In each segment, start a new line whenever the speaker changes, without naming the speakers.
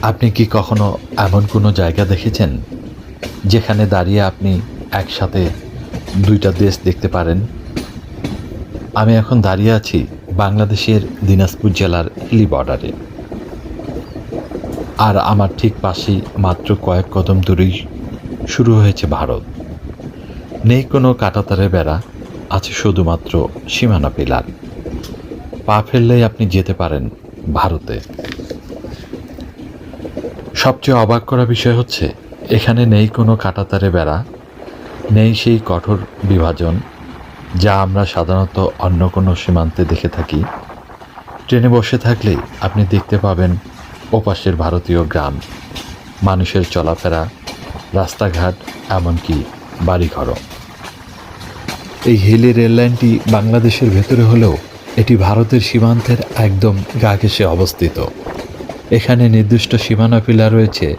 আপনি কি কখনো এমন কোনো জায়গা দেখেছেন যেখানে দাঁড়িয়ে আপনি একসাথে দুইটা দেশ দেখতে পারেন? আমি এখন দাঁড়িয়ে আছি বাংলাদেশের দিনাজপুর জেলার হিলি বর্ডারে। আর আমার ঠিক পাশেই মাত্র কয়েক কদম দূরেই শুরু হয়েছে ভারত। নেই কোনো কাঁটাতারের বেড়া, আছে শুধুমাত্র সীমানা পিলার। পা ফেললেই আপনি যেতে পারেন ভারতে। সবচেয়ে অবাক করা বিষয় হচ্ছে এখানে নেই কোনো কাঁটাতারে বেড়া, নেই সেই কঠোর বিভাজন যা আমরা সাধারণত অন্য কোনো সীমান্তে দেখে থাকি। ট্রেনে বসে থাকলেই আপনি দেখতে পাবেন ওপাশের ভারতীয় গ্রাম, মানুষের চলাফেরা, রাস্তাঘাট, এমনকি বাড়িঘরও। এই হিলি রেললাইনটি বাংলাদেশের ভেতরে হলেও এটি ভারতের সীমান্তের একদম গা ঘেঁষে অবস্থিত। এখানে নির্দিষ্ট সীমানা পিলার রয়েছে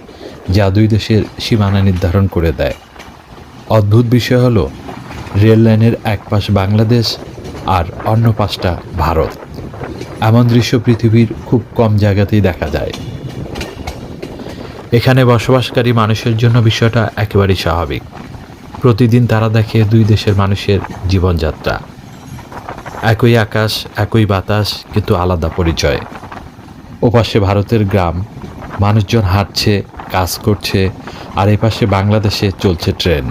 যা দুই দেশের সীমানা নির্ধারণ করে দেয়। অদ্ভুত বিষয় হলো রেল লাইনের এক পাশ বাংলাদেশ আর অন্য পাশটা ভারত। এমন দৃশ্য পৃথিবীর খুব কম জায়গাতেই দেখা যায়। এখানে বসবাসকারী মানুষের জন্য বিষয়টা একেবারেই স্বাভাবিক। প্রতিদিন তারা দেখে দুই দেশের মানুষের জীবনযাত্রা। একই আকাশ, একই বাতাস, কিন্তু আলাদা পরিচয়। ওপাশে ভারতের গ্রাম, মানুষজন হাঁটছে, কাজ করছে, আর এপাশে বাংলাদেশে চলছে ট্রেন,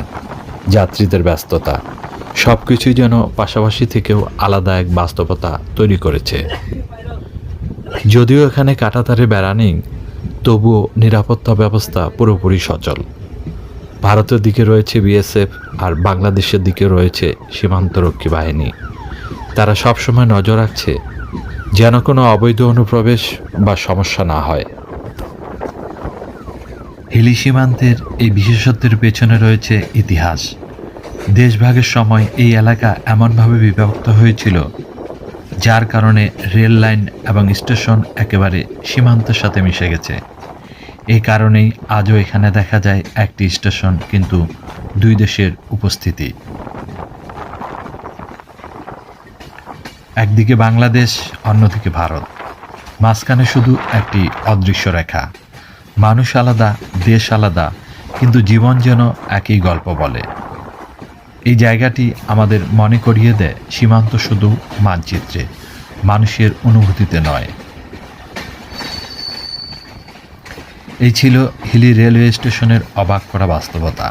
যাত্রীদের ব্যস্ততা। সব কিছুই যেন পাশাপাশি থেকেও আলাদা এক বাস্তবতা তৈরি করেছে। যদিও এখানে কাঁটাতারে বেড়া নেই, তবুও নিরাপত্তা ব্যবস্থা পুরোপুরি সচল। ভারতের দিকে রয়েছে বিএসএফ আর বাংলাদেশের দিকে রয়েছে সীমান্তরক্ষী বাহিনী। তারা সবসময় নজর রাখছে যেন কোনো অবৈধ অনুপ্রবেশ বা সমস্যা না হয়। হিলি সীমান্তের এই বিশেষত্বের পেছনে রয়েছে ইতিহাস। দেশভাগের সময় এই এলাকা এমনভাবে বিভক্ত হয়েছিল যার কারণে রেল লাইন এবং স্টেশন একেবারে সীমান্তের সাথে মিশে গেছে। এই কারণেই আজও এখানে দেখা যায় একটি স্টেশন কিন্তু দুই দেশের উপস্থিতি। একদিকে বাংলাদেশ, অন্যদিকে ভারত, মাঝখানে শুধু একটি অদৃশ্য রেখা। মানুষ আলাদা, দেশ আলাদা, কিন্তু জীবন যেন একই গল্প বলে। এই জায়গাটি আমাদের মনে করিয়ে দেয় সীমান্ত শুধু মানচিত্রে, মানুষের অনুভূতিতে নয়। এই ছিল হিলি রেলওয়ে স্টেশনের অবাক করা বাস্তবতা।